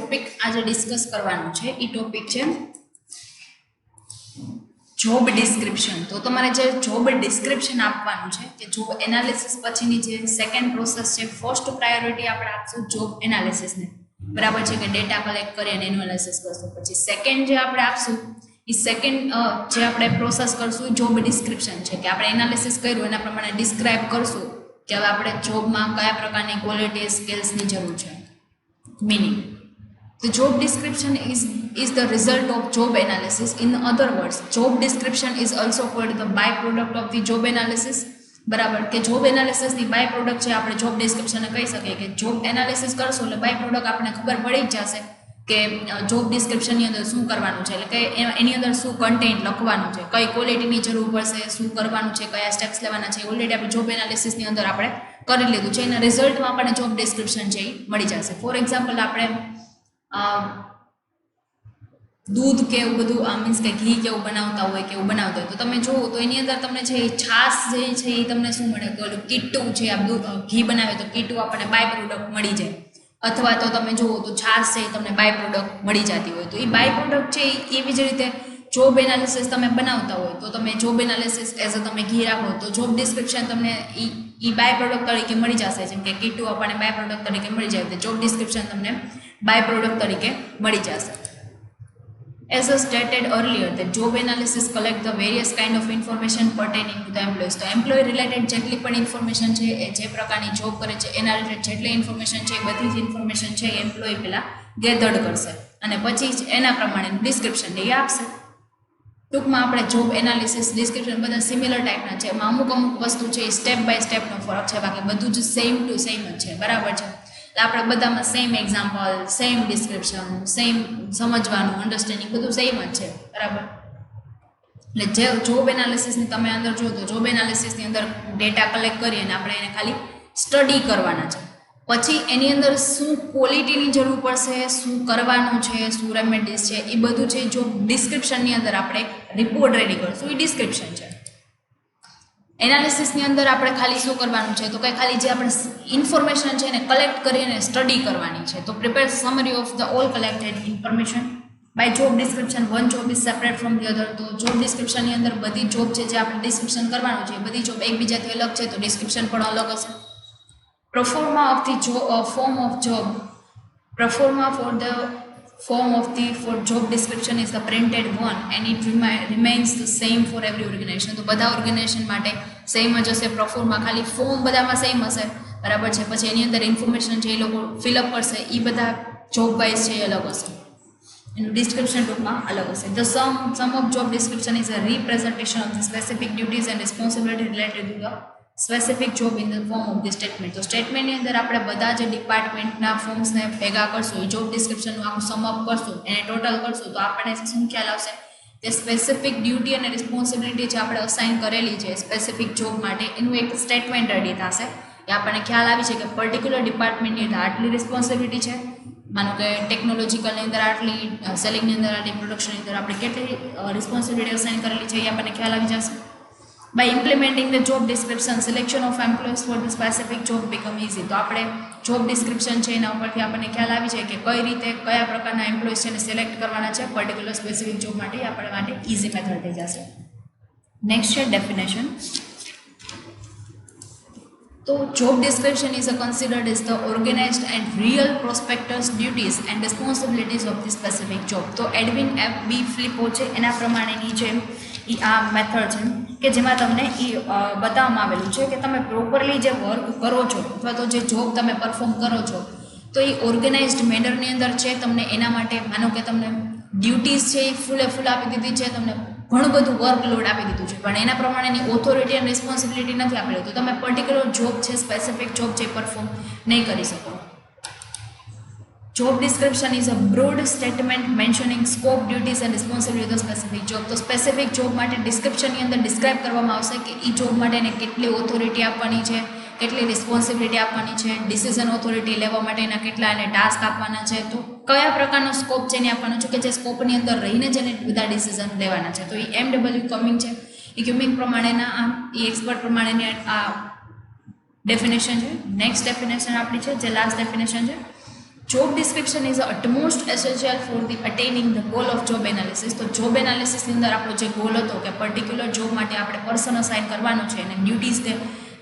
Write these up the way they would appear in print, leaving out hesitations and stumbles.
Topic આજે discuss કરવાનો છે એ ટોપિક છે જોબ ડિસ્ક્રિપ્શન. તો તમારે જે જોબ ડિસ્ક્રિપ્શન આપવાનું છે કે જોબ એનાલિસિસ પછીની જે સેકન્ડ પ્રોસેસ છે, ફર્સ્ટ પ્રાયોરિટી આપણે આપશું જોબ એનાલિસિસને, બરાબર છે, કે ડેટા કલેક્ટ કરી અને એનું એનાલિસિસ કરશું. પછી સેકન્ડ જે આપણે આપશું એ સેકન્ડ જે આપણે પ્રોસેસ કરશું જોબ ડિસ્ક્રિપ્શન છે, કે આપણે એનાલિસિસ કર્યું એના પ્રમાણે ડિસ્ક્રાઇબ કરશું કે હવે આપણે જોબમાં કયા પ્રકારની ક્વોલિટી સ્કિલ્સની જરૂર છે. Meaning, the job description is the result of job analysis. In other words, job description is also called the byproduct of the job analysis. બરાબર, કે જોબ એનાલિસિસની બાય પ્રોડક્ટ છે આપણે જોબ ડિસ્ક્રિપ્શનને કહી શકીએ. કે જોબ એનાલિસિસ કરશો એટલે બાય પ્રોડક્ટ આપણને ખબર પડી જ જશે કે જોબ ડિસ્ક્રિપ્શનની અંદર શું કરવાનું છે, એટલે કે એની અંદર શું કન્ટેન્ટ લખવાનું છે, કઈ ક્વોલિટીની જરૂર પડશે, શું કરવાનું છે, કયા સ્ટેપ્સ લેવાના છે, ઓલરેડી આપણે જોબ એનાલિસિસની અંદર આપણે કરી લીધું છે. એના રિઝલ્ટમાં આપણને જોબ ડિસ્ક્રિપ્શન છે એ મળી જશે. ફોર એક્ઝામ્પલ, આપણે દૂધ કે એવું બધું મીન્સ કે ઘી કેવું બનાવતા હોય કે એવું બનાવતા હોય તો તમે જુઓ તો એની અંદર તમને છે એ છાશ જે છે એ તમને શું મળે, કે ઓલું કીટું છે, આ દૂધ ઘી બનાવે તો કીટું આપણને બાય પ્રોડક્ટ મળી જાય. અથવા તો તમે જુઓ તો છાશ છે એ તમને બાય પ્રોડક્ટ મળી જતી હોય. તો એ બાય પ્રોડક્ટ છે એવી જ રીતે જોબ એનાલિસિસ તમે બનાવતા હોય તો તમે જોબ એનાલિસિસ એઝ અ તમે ઘી રાખો તો જોબ ડિસ્ક્રિપ્શન તમને એ બાય પ્રોડક્ટ તરીકે મળી જશે. જેમ કે કીટું આપણને બાય પ્રોડક્ટ તરીકે મળી જાય તો જોબ ડિસ્ક્રિપ્શન તમને બાય પ્રોડક્ટ તરીકે મળી જશે. As I stated earlier, the job analysis collect the various kind of information pertaining to the employees. તો એમ્પ્લોય રિલેટેડ જેટલી પણ ઇન્ફોર્મેશન છે એ જે પ્રકારની જોબ કરે છે એના રિલેટેડ જેટલી ઇન્ફોર્મેશન છે એ બધી જ ઇન્ફોર્મેશન છે એ એમ્પ્લોય પહેલાં ગેધર્ડ કરશે અને પછી જ એના પ્રમાણે ડિસ્ક્રિપ્શન એ આપશે. ટૂંકમાં આપણે જોબ એનાલિસિસ ડિસ્ક્રિપ્શન બધા સિમિલર ટાઈપના છે. એમાં અમુક વસ્તુ છે એ સ્ટેપ બાય સ્ટેપનો ફરક છે, બાકી બધું જ સેમ ટુ સેમ જ છે. બરાબર છે. આપણે બધામાં same example, same description, same સમજવાનું, અન્ડરસ્ટેન્ડિંગ બધું સેમ જ છે. બરાબર. એટલે જે જોબ એનાલિસિસની તમે અંદર જુઓ તો જોબ એનાલિસિસની અંદર ડેટા કલેક્ટ કરી અને આપણે એને ખાલી સ્ટડી કરવાના છે. પછી એની અંદર શું ક્વોલિટીની જરૂર પડશે, શું કરવાનું છે, શું રેમેડીઝ છે, એ બધું છે જો ડિસ્ક્રિપ્શનની અંદર આપણે રિપોર્ટ રેડી કરશું એ ડિસ્ક્રિપ્શન છે. એનાલિસિસની અંદર આપણે ખાલી શું કરવાનું છે તો કંઈ ખાલી જે આપણે ઇન્ફોર્મેશન છે એને કલેક્ટ કરીને સ્ટડી કરવાની છે. તો prepare summary of the all collected information by job description. One job is separate from the other. તો જોબ ડિસ્ક્રિપ્શનની અંદર બધી જોબ છે જે આપણે ડિસ્ક્રિપ્શન કરવાનું છે બધી જોબ એકબીજાથી અલગ છે તો ડિસ્ક્રિપ્શન પણ અલગ હશે. Proforma of the form of job. Proforma for job description is the printed one and it remains the same for every organization. તો બધા ઓર્ગેનાઇઝેશન માટે સેમ જ હશે. પ્રોફોર્મા ખાલી ફોર્મ બધામાં સેમ હશે. બરાબર છે. પછી એની અંદર ઇન્ફોર્મેશન છે એ લોકો ફિલઅપ કરશે એ બધા જોબ વાઇઝ છે એ અલગ હશે. એનું ડિસ્ક્રિપ્શન ટૂંકમાં અલગ હશે. The sum of job description is a representation of the specific duties and responsibility related to the specific job in the form of the statement. તો સ્ટેટમેન્ટની અંદર આપણે બધા જે ડિપાર્ટમેન્ટના ફોર્મ્સને ભેગા કરશું એ જોબ ડિસ્ક્રિપ્શનનું આખું સમઅપ કરશું એને ટોટલ કરશું તો આપણને શું ખ્યાલ આવશે કે સ્પેસિફિક ડ્યુટી અને રિસ્પોન્સિબિલિટી જે આપણે અસાઇન કરેલી છે સ્પેસિફિક જોબ માટે એનું એક સ્ટેટમેન્ટ રેડી થશે. એ આપણને ખ્યાલ આવી છે કે પર્ટિક્યુલર ડિપાર્ટમેન્ટની અંદર આટલી રિસ્પોન્સિબિલિટી છે, માનો કે ટેકનોલોજીકલની અંદર આટલી, સેલિંગની અંદર આટલી, પ્રોડક્શનની અંદર આપણે કેટલી રિસ્પોન્સિબિલિટી અસાઇન કરેલી છે એ આપણને ખ્યાલ આવી જશે. By implementing the job description, selection of employees for the specific job become easy. તો આપણે જોબ ડિસ્ક્રિપ્શન છે એના ઉપરથી આપણને ખ્યાલ આવી જાય કે કઈ રીતે કયા પ્રકારના એમ્પ્લોઈઝ છે એને સિલેક્ટ કરવાના છે પર્ટિક્યુલર સ્પેસિફિક જોબ માટે. આપણા માટે ઇઝી મેથડ થઈ જશે. નેક્સ્ટ છે ડેફિનેશન. તો job description is considered as the organised and real prospectors duties and responsibilities of the specific job. તો એડવિન એફ બી ફ્લિપો છે એના પ્રમાણેની છે એ આ મેથડ છે કે જેમાં તમને એ બતાવવામાં આવેલું છે કે તમે પ્રોપરલી જે વર્ક કરો છો અથવા તો જે જોબ તમે પરફોર્મ કરો છો તો એ ઓર્ગેનાઇઝડ મેનરની અંદર છે. તમને એના માટે માનો કે તમને ડ્યુટીઝ છે એ ફૂલ આપી દીધી છે, તમને ઘણું બધું વર્કલોડ આપી દીધું છે પણ એના પ્રમાણેની ઓથોરિટી અને રિસ્પોન્સિબિલિટી નથી આપેલી તો તમે પર્ટિક્યુલર જોબ છે સ્પેસિફિક જોબ છે પરફોર્મ નહીં કરી શકો. Job description is a broad statement mentioning scope, duties and responsibility of the specific job. તો સ્પેસિફિક જોબ માટે ડિસ્ક્રિપ્શનની અંદર ડિસ્ક્રાઇબ કરવામાં આવશે કે એ જોબ માટે એને કેટલી ઓથોરિટી આપવાની છે, કેટલી રિસ્પોન્સિબિલિટી આપવાની છે, ડિસિઝન ઓથોરિટી લેવા માટેના કેટલા એને ટાસ્ક આપવાના છે, તો કયા પ્રકારનો સ્કોપ છે એને આપવાનો છે કે જે સ્કોપની અંદર રહીને જ એને બધા ડિસિઝન લેવાના છે. તો એ MW કમિંગ છે એ ક્યુમિંગ પ્રમાણેના એ એક્સપર્ટ પ્રમાણેની આ ડેફિનેશન છે. નેક્સ્ટ ડેફિનેશન આપણી છે જે લાસ્ટ ડેફિનેશન છે job description is utmost essential for the attaining the goal of job analysis. તો જોબ એનાલિસિસની અંદર આપણો જે ગોલ હતો કે પર્ટિક્યુલર જોબ માટે આપણે પર્સન અસાઇન કરવાનું છે અને ડ્યુટીઝ ને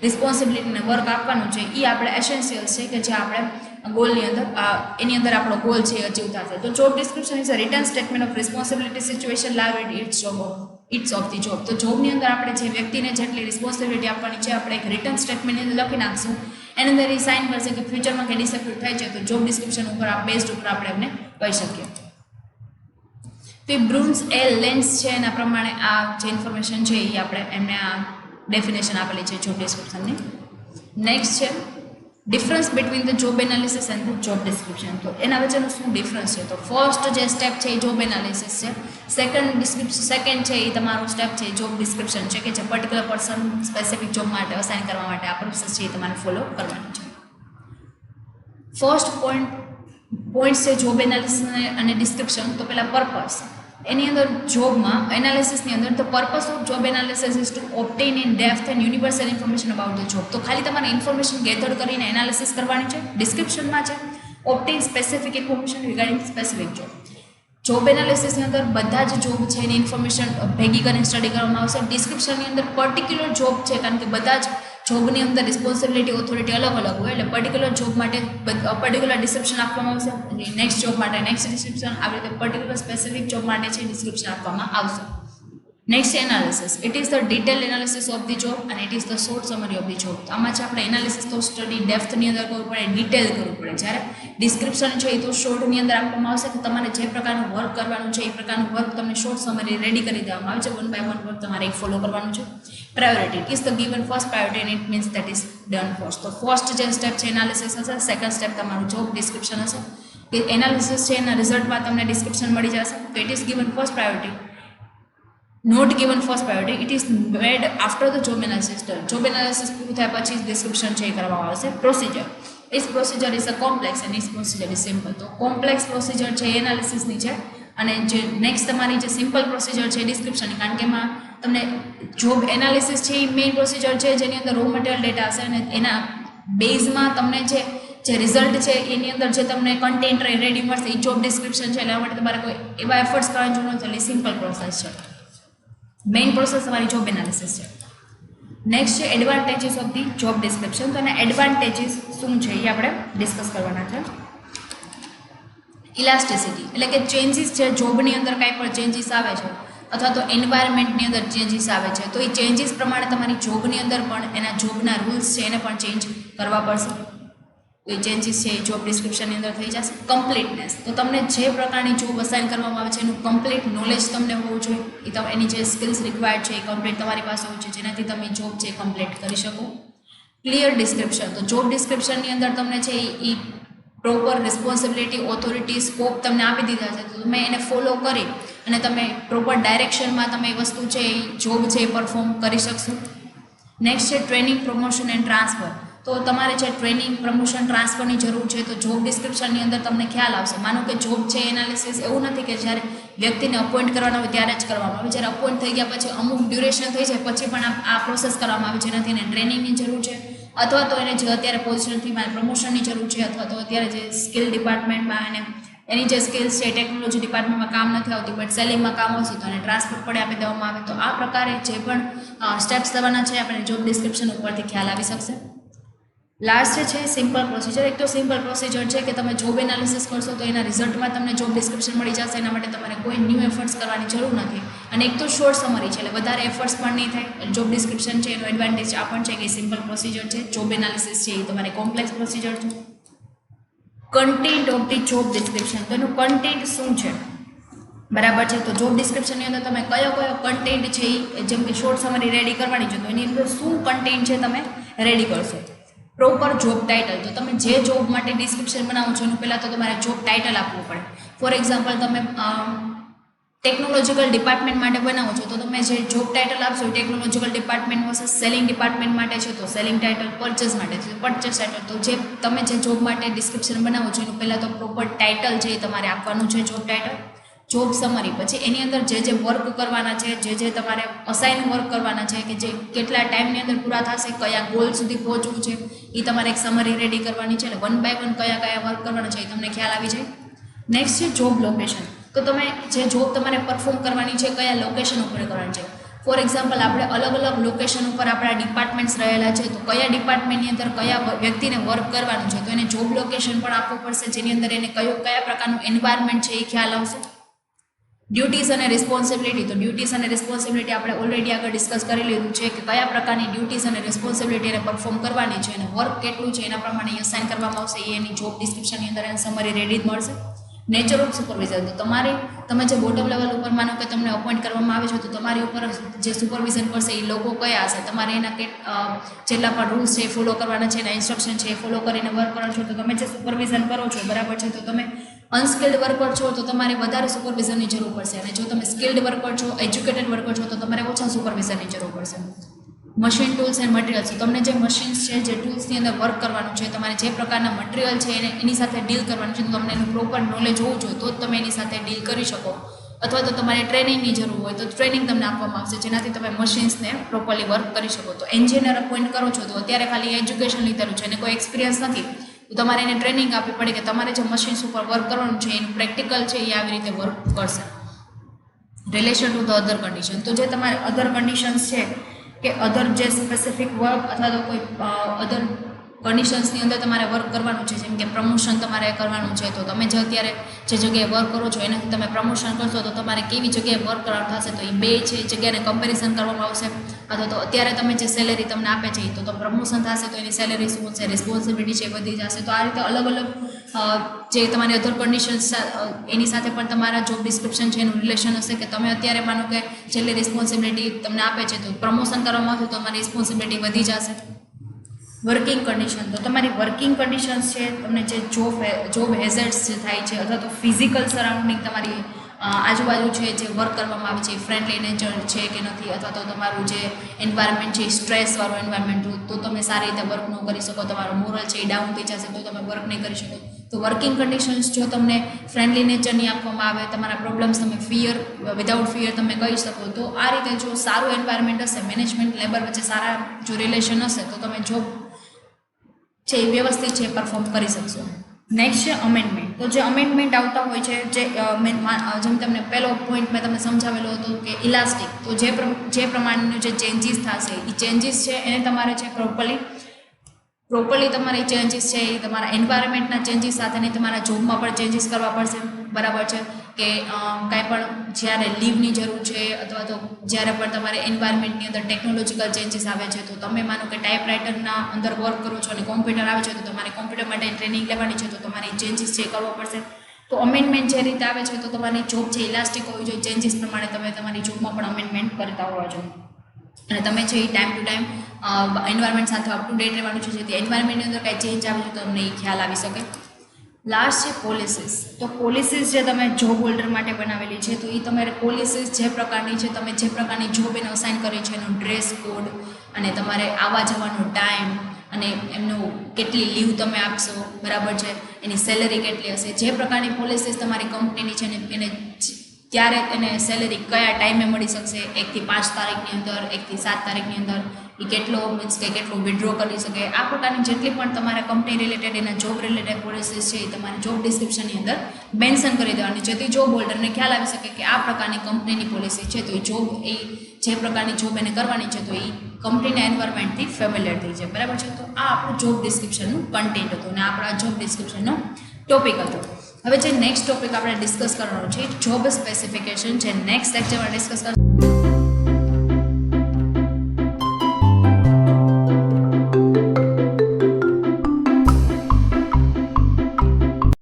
રિસ્પોન્સિબિલિટીને વર્ક આપવાનું છે, એ આપણે એસેન્શિયલ છે કે જે આપણે ગોલની અંદર એની અંદર આપણો ગોલ છે એ અચીવ થશે. તો job description is a return statement of responsibility situation લાવ ઇટ્સ ઓફ ધી જોબ. તો જોબની અંદર આપણે જે વ્યક્તિને જેટલી રિસ્પોન્સિબિલિટી આપવાની છે આપણે એક રિટર્ન સ્ટેટમેન્ટની અંદર લખી નાખશું. એની અંદર એ સાઇન કરશે કે ફ્યુચરમાં કે ડિસેપ્યુટ થાય છે તો જોબ ડિસ્ક્રિપ્શન ઉપર બેઝડ ઉપર આપણે એમને કહી શકીએ. તો એ બ્રુન્સ લેન્સ છે એના પ્રમાણે આ જે ઇન્ફોર્મેશન છે એ આપણે એમને આ ડેફિનેશન આપેલી છે જોબ ડિસ્ક્રિપ્શનની. નેક્સ્ટ છે difference between the job analysis and the job description. તો એના વચ્ચેનો શું ડિફરન્સ છે? તો ફર્સ્ટ જે સ્ટેપ છે એ જોબ એનાલિસિસ છે. સેકન્ડ છે એ તમારો સ્ટેપ છે જોબ ડિસ્ક્રિપ્શન છે કે જે પર્ટિક્યુલર પર્સન સ્પેસિફિક જોબ માટે અસાઇન કરવા માટે આ પ્રોસેસ છે એ તમારે ફોલો કરવાની છે. ફર્સ્ટ પોઈન્ટ છે જોબ એનાલિસિસ અને ડિસ્ક્રિપ્શન. તો પહેલાં પર્પસ. એની અંદર જોબમાં એનાલિસિસની અંદર the purpose of job analysis is to obtain in depth and universal information about the job. તો ખાલી તમારે ઇન્ફોર્મેશન ગેધર કરીને એનાલિસિસ કરવાની છે. ડિસ્ક્રિપ્શનમાં છે obtain specific information regarding specific job. Job એનાલિસિસની અંદર બધા જ જોબ છે એની ઇન્ફોર્મેશન ભેગી કરીને સ્ટડી કરવામાં આવશે. ડિસ્ક્રિપ્શનની અંદર પર્ટિક્યુલર જોબ છે કારણ કે બધા જ જોબની અંદર રિસ્પોન્સિબિલિટી ઓથોરિટી અલગ અલગ હોય એટલે પર્ટિક્યુલર જોબ માટે પર્ટિક્યુલર ડિસ્ક્રિપ્શન આપવામાં આવશે. નેક્સ્ટ જોબ માટે નેક્સ્ટ ડિસ્ક્રિપ્શન, આવી રીતે પર્ટિક્યુલર સ્પેસિફિક જોબ માટે છે ડિસ્ક્રિપ્શન આપવામાં આવશે. Next analysis. It is the detail analysis of the job અને it is the short summary of the job. આમાં છે આપણે એનાલિસિસ તો સ્ટડી ડેપ્થની અંદર કરવું પડે, ડિટેલ કરવું પડે. જ્યારે ડિસ્ક્રિપ્શન છે એ તો શોર્ટની અંદર આપવામાં આવશે કે તમારે જે પ્રકારનું વર્ક કરવાનું છે એ પ્રકારનું વર્ક તમને શોર્ટ સમરી રેડી કરી દેવામાં આવે છે. વન બાય વન વર્ક તમારે એક ફોલો કરવાનું છે. Priority. It is the given first priority and it means that is done first. તો ફર્સ્ટ જે સ્ટેપ છે એનાલિસિસ હશે, સેકન્ડ સ્ટેપ તમારું જોબ ડિસ્ક્રિપ્શન હશે. કે એનાલિસિસ છે એના રિઝલ્ટમાં તમને ડિસ્ક્રિપ્શન મળી જશે. તો it is given first priority, not given first priority. It is made after the job analysis done. Job analysis પૂરું થયા પછી ડિસ્ક્રિપ્શન છે એ કરવામાં આવશે. પ્રોસિજર. ઇસ procedure is a complex and ઇસ પ્રોસિજર ઇઝ સિમ્પલ. તો કોમ્પ્લેક્સ પ્રોસિજર છે એ એનાલિસિસની છે અને જે નેક્સ્ટ તમારી જે સિમ્પલ પ્રોસિજર છે ડિસ્ક્રિપ્શનની, કારણ કે એમાં તમને જોબ એનાલિસિસ છે એ મેઇન પ્રોસિજર છે જેની અંદર રો મટીરિયલ ડેટા હશે અને એના બેઝમાં તમને જે રિઝલ્ટ છે એની અંદર જે તમને કન્ટેન્ટ રેડી મળશે એ જોબ ડિસ્ક્રિપ્શન છે. એટલા માટે તમારે કોઈ એવા એફર્ટ્સ કરવાની જરૂર નથી. એટલે સિમ્પલ પ્રોસેસ છે. મેઇન પ્રોસેસ તમારી જોબ એનાલિસિસ છે. નેક્સ્ટ છે advantages of the job description. તો એના એડવાન્ટેજીસ શું છે એ આપણે ડિસ્કસ કરવાના છે. ઇલાસ્ટિસિટી એટલે કે ચેન્જીસ છે જોબની અંદર કાંઈ પણ ચેન્જીસ આવે છે અથવા તો એન્વાયરમેન્ટની અંદર ચેન્જીસ આવે છે તો એ ચેન્જીસ પ્રમાણે તમારી જોબની અંદર પણ એના જોબના રૂલ્સ છે એને પણ ચેન્જ કરવા પડશે. તો એ ચેન્જીસ છે એ જોબ ડિસ્ક્રિપ્શનની અંદર થઈ જશે. કમ્પ્લીટનેસ. તો તમને જે પ્રકારની જોબ અસાઇન કરવામાં આવે છે એનું કમ્પ્લીટ નોલેજ તમને હોવું જોઈએ. એની જે સ્કિલ્સ રિક્વાયર્ડ છે એ કમ્પ્લીટ તમારી પાસે હોવું જોઈએ જેનાથી તમે જોબ છે એ કમ્પ્લીટ કરી શકો. Clear description. તો જોબ ડિસ્ક્રિપ્શનની અંદર તમને છે એ પ્રોપર રિસ્પોન્સિબિલિટી, ઓથોરિટી, સ્કોપ તમને આપી દીધા છે તો તમે એને ફોલો કરી અને તમે પ્રોપર ડાયરેક્શનમાં તમે એ વસ્તુ છે એ જોબ છે એ પરફોર્મ કરી શકશો. નેક્સ્ટ છે ટ્રેનિંગ, પ્રમોશન એન્ડ ટ્રાન્સફર. તો તમારે જે ટ્રેનિંગ, પ્રમોશન, ટ્રાન્સફરની જરૂર છે તો જોબ ડિસ્ક્રિપ્શનની અંદર તમને ખ્યાલ આવશે. માનો કે જોબ છે એનાલિસિસ એવું નથી કે જ્યારે વ્યક્તિને અપોઇન્ટ કરવાનો હોય ત્યારે જ કરવામાં આવે. જ્યારે અપોઇન્ટ થઈ ગયા પછી અમુક ડ્યુરેશન થઈ જાય પછી પણ આ પ્રોસેસ કરવામાં આવે જેનાથી એને ટ્રેનિંગની જરૂર છે અથવા તો એને જે અત્યારે પોઝિશનથી પ્રમોશનની જરૂર છે અથવા તો અત્યારે જે સ્કિલ ડિપાર્ટમેન્ટમાં એને એની જે સ્કિલ્સ છે ટેકનોલોજી ડિપાર્ટમેન્ટમાં કામ નથી આવતી બટ સેલિંગમાં કામ આવશે તો એને ટ્રાન્સફર પડે આપી દેવામાં આવે. તો આ પ્રકારે જે પણ સ્ટેપ્સ લેવાના છે આપણે જોબ ડિસ્ક્રિપ્શન ઉપરથી ખ્યાલ આવી શકશે. લાસ્ટ છે સિમ્પલ પ્રોસિજર. એક તો સિમ્પલ પ્રોસિજર છે કે તમે જોબ એનાલિસિસ કરશો તો એના રિઝલ્ટમાં તમને જોબ ડિસ્ક્રિપ્શન મળી જશે. એના માટે તમારે કોઈ ન્યૂ એફર્ટ્સ કરવાની જરૂર નથી અને એક તો શોર્ટ સમરી છે એટલે વધારે એફર્ટ્સ પણ નહીં થાય. જોબ ડિસ્ક્રિપ્શન છે એનો એડવાન્ટેજ આ પણ છે કે સિમ્પલ પ્રોસિજર છે. જોબ એનાલિસિસ છે એ તમારે કોમ્પ્લેક્સ પ્રોસિજર છે. Content of the job description. તો એનું કન્ટેન્ટ શું છે બરાબર છે. તો જોબ ડિસ્ક્રિપ્શનની અંદર તમે કયો કન્ટેન્ટ છે એ જેમ કે શોર્ટ સમરી રેડી કરવાની છે તો એની અંદર શું કન્ટેન્ટ છે તમે રેડી કરશો. Proper job title. તો તમે જે જોબ માટે ડિસ્ક્રિપ્શન બનાવો છો એનું પહેલાં તો તમારે જોબ ટાઇટલ આપવું પડે. ફોર એક્ઝામ્પલ તમે ટેકનોલોજીકલ ડિપાર્ટમેન્ટ માટે બનાવો છો તો તમે જે જોબ ટાઇટલ આપશો technological department versus selling department માટે છે તો સેલિંગ ટાઇટલ, પરચેસ માટે છે પરચેસ ટાઇટલ. તો જે તમે જે જોબ માટે ડિસ્ક્રિપ્શન બનાવો છો એનું પહેલાં તો પ્રોપર ટાઇટલ છે એ તમારે આપવાનું છે જોબ ટાઇટલ. જોબ સમરી, પછી એની અંદર જે વર્ક કરવાના છે, જે તમારે અસાઇન વર્ક કરવાના છે, કે જે કેટલા ટાઈમની અંદર પૂરા થશે, કયા ગોલ સુધી પહોંચવું છે, એ તમારે એક સમરી રેડી કરવાની છે. અને 1 by 1 કયા વર્ક કરવાના છે એ તમને ખ્યાલ આવી જાય. નેક્સ્ટ છે જોબ લોકેશન. તો તમે જે જોબ તમારે પરફોર્મ કરવાની છે કયા લોકેશન ઉપર કરવાની છે. ફોર એક્ઝામ્પલ, આપણે અલગ અલગ લોકેશન ઉપર આપણા ડિપાર્ટમેન્ટ્સ રહેલા છે, તો કયા ડિપાર્ટમેન્ટની અંદર કયા વ્યક્તિને વર્ક કરવાનું છે, તો એને જોબ લોકેશન પણ આપવું પડશે, જેની અંદર એને કયા પ્રકારનું એન્વાયરમેન્ટ છે એ ખ્યાલ આવશે. ડ્યુટીઝ અને રિસ્પોન્સિબિલિટી. તો ડ્યુટીઝ અને રિસ્પોન્સિબિલિટી આપણે ઓલરેડી આગળ ડિસ્કસ કરી લીધું છે કે કયા પ્રકારની ડ્યુટીઝ અને રિસ્પોન્સિબિલિટી એને પરફોર્મ કરવાની છે અને વર્ક કેટલું છે એના પ્રમાણે અસાઇન કરવામાં આવશે. એ એની જોબ ડિસ્ક્રિપ્શનની અંદર એને સમરી રેડી જ મળશે. Nature of supervision. તો તમે જે બોટમ લેવલ ઉપર માનો કે તમને અપોઇન્ટ કરવામાં આવે છે, તો તમારી ઉપર જે સુપરવિઝન કરશે એ લોકો કયા હશે, તમારે એના જેટલા પણ રૂલ્સ છે એ ફોલો કરવાના છે, એના ઇન્સ્ટ્રક્શન છે એ ફોલો કરીને વર્ક કરો છો. તો તમે જે સુપરવિઝન કરો છો, બરાબર છે, તો તમે અનસ્કિલ્ડ વર્કર છો તો તમારે વધારે સુપરવિઝનની જરૂર પડશે, અને જો તમે સ્કિલ્ડ વર્કર છો, એજ્યુકેટેડ વર્કર છો, તો તમારે ઓછા સુપરવિઝનની જરૂર પડશે. Machine tools and materials. તમને જે મશીન્સ છે, જે ટૂલ્સની અંદર વર્ક કરવાનું છે, તમારે જે પ્રકારના મટીરિયલ છે એની સાથે ડીલ કરવાનું છે, તો તમને એનું પ્રોપર નોલેજ હોવું જોઈએ, તો જ તમે એની સાથે ડીલ કરી શકો. અથવા તો તમારે ટ્રેનિંગની જરૂર હોય તો ટ્રેનિંગ તમને આપવામાં આવશે, જેનાથી તમે મશીન્સને પ્રોપરલી વર્ક કરી શકો. તો એન્જિનિયર અપોઇન્ટ કરો છો તો અત્યારે ખાલી એજ્યુકેશન લીધેલું છે અને કોઈ એક્સપિરિયન્સ નથી, તો તમારે એને ટ્રેનિંગ આપવી પડે કે તમારે જે મશીન્સ ઉપર વર્ક કરવાનું છે એનું પ્રેક્ટિકલ છે એ આવી રીતે વર્ક કરશે. Relation to the other condition. તો જે તમારે અધર કન્ડિશન્સ છે કે અધર જે સ્પેસિફિક વર્ક અથવા તો કોઈ અધર કન્ડિશન્સની અંદર તમારે વર્ક કરવાનું છે, જેમ કે પ્રમોશન તમારે કરવાનું છે, તો તમે જે અત્યારે જે જગ્યાએ વર્ક કરો છો એનાથી તમે પ્રમોશન કરશો તો તમારે કેવી જગ્યાએ વર્ક કરવાનું થશે, તો એ બે છે જગ્યાને કમ્પેરિઝન કરવામાં આવશે. અથવા તો અત્યારે તમે જે સેલેરી તમને આપે છે તો પ્રમોશન થશે તો એની સેલેરી શું છે, રિસ્પોન્સિબિલિટી છે વધી જશે. તો આ રીતે અલગ અલગ જે તમારી અધર કન્ડિશન્સ એની સાથે પણ તમારા જોબ ડિસ્ક્રિપ્શન છે એનું રિલેશન હશે. કે તમે અત્યારે માનો કે છેલ્લી રિસ્પોન્સિબિલિટી તમને આપે છે તો પ્રમોશન કરવામાં આવશે તો તમારી રિસ્પોન્સિબિલિટી વધી જશે. Working condition. તો તમારી વર્કિંગ કન્ડિશન્સ છે, તમને જે જોબ હેઝર્ડ્સ જે થાય છે અથવા તો ફિઝિકલ સરાઉન્ડિંગ તમારી આજુબાજુ છે જે વર્ક કરવામાં આવે છે એ ફ્રેન્ડલી નેચર છે કે નથી, અથવા તો તમારું જે એન્વાયરમેન્ટ છે એ સ્ટ્રેસવાળું એન્વાયરમેન્ટ, તો તમે સારી રીતે વર્ક ન કરી શકો, તમારો મોરલ છે એ ડાઉન થઈ જશે, તો તમે વર્ક નહીં કરી શકો. તો વર્કિંગ કન્ડિશન્સ જો તમને ફ્રેન્ડલી નેચરની આપવામાં આવે, તમારા પ્રોબ્લેમ્સ તમે વિધાઉટ ફિયર તમે કહી શકો, તો આ રીતે જો સારું એન્વાયરમેન્ટ હશે, મેનેજમેન્ટ લેબર વચ્ચે સારા જો રિલેશન હશે, તો તમે જોબ છે એ વ્યવસ્થિત છે પરફોર્મ કરી શકશો. નેક્સ્ટ છે અમેન્ડમેન્ટ. તો જે અમેન્ડમેન્ટ આવતા હોય છે, જેમ તમને પહેલો પોઈન્ટ મેં તમને સમજાવેલો હતો કે ઇલાસ્ટિક, તો જે પ્રમાણેનું જે ચેન્જીસ થશે એ ચેન્જીસ છે એને તમારે છે પ્રોપરલી તમારી ચેન્જીસ છે એ તમારા એન્વાયરમેન્ટના ચેન્જીસ સાથે નહીં, તમારા જોબમાં પણ ચેન્જીસ કરવા પડશે, બરાબર છે. કે કાંઈ પણ જ્યારે લીવની જરૂર છે અથવા તો જ્યારે પણ તમારે એન્વાયરમેન્ટની અંદર ટેકનોલોજીકલ ચેન્જીસ આવે છે, તો તમે માનો કે ટાઈપરાઇટરના અંદર વર્ક કરો છો અને કોમ્પ્યુટર આવે છે, તો તમારે કોમ્પ્યુટર માટે ટ્રેનિંગ લેવાની છે, તો તમારે ચેન્જીસ છે કરવો પડશે. તો અમેન્ડમેન્ટ જે રીતે આવે છે તો તમારી જોબ છે ઇલાસ્ટિક હોવી જોઈએ, ચેન્જીસ પ્રમાણે તમે તમારી જોબમાં પણ અમેન્ડમેન્ટ કરતા હોવા જોઈએ. અને તમે છે એ ટાઈમ ટુ ટાઈમ એન્વાયરમેન્ટ સાથે અપ ટુ ડેટ રહેવાનું છે, જેથી એન્વાયરમેન્ટની અંદર કાંઈ ચેન્જ આવે છે તો તમને એ ખ્યાલ આવી શકે. લાસ્ટ છે પોલિસીસ. તો પોલિસીસ જે તમે જોબ હોલ્ડર માટે બનાવેલી છે, તો એ તમારે પોલિસીસ જે પ્રકારની છે, તમે જે પ્રકારની જોબ એને અસાઇન કરી છે એનો ડ્રેસ કોડ અને તમારે આવવા જવાનો ટાઈમ અને એમનું કેટલી લીવ તમે આપશો, બરાબર છે, એની સેલેરી કેટલી હશે, જે પ્રકારની પોલિસીસ તમારી કંપનીની છે ને એને ત્યારે એને સેલેરી કયા ટાઈમે મળી શકશે, 1 થી 5 તારીખની અંદર, 1 થી 7 તારીખની અંદર, એ કેટલો મીન્સ કે કેટલું વિડ્રો કરી શકે, આ પ્રકારની જેટલી પણ તમારા કંપની રિલેટેડ એના જોબ રિલેટેડ પોલિસીસ છે એ તમારી જોબ ડિસ્ક્રિપ્શનની અંદર મેન્શન કરી દેવાની, જેથી જોબ હોલ્ડરને ખ્યાલ આવી શકે કે આ પ્રકારની કંપનીની પોલિસી છે, તો એ જે પ્રકારની જોબ એને કરવાની છે તો એ કંપનીના એન્વાયરમેન્ટથી ફેમિલિયર થઈ જાય, બરાબર છે. તો આ આપણું જોબ ડિસ્ક્રિપ્શનનું કન્ટેન્ટ હતું અને આપણા જોબ ડિસ્ક્રિપ્શનનો ટોપિક હતો. હવે જે નેક્સ્ટ ટોપિક આપણે ડિસ્કસ કરવાનો છે જોબ સ્પેસિફિકેશન, જે નેક્સ્ટ લેક્ચરમાં ડિસ્કસ કરશું.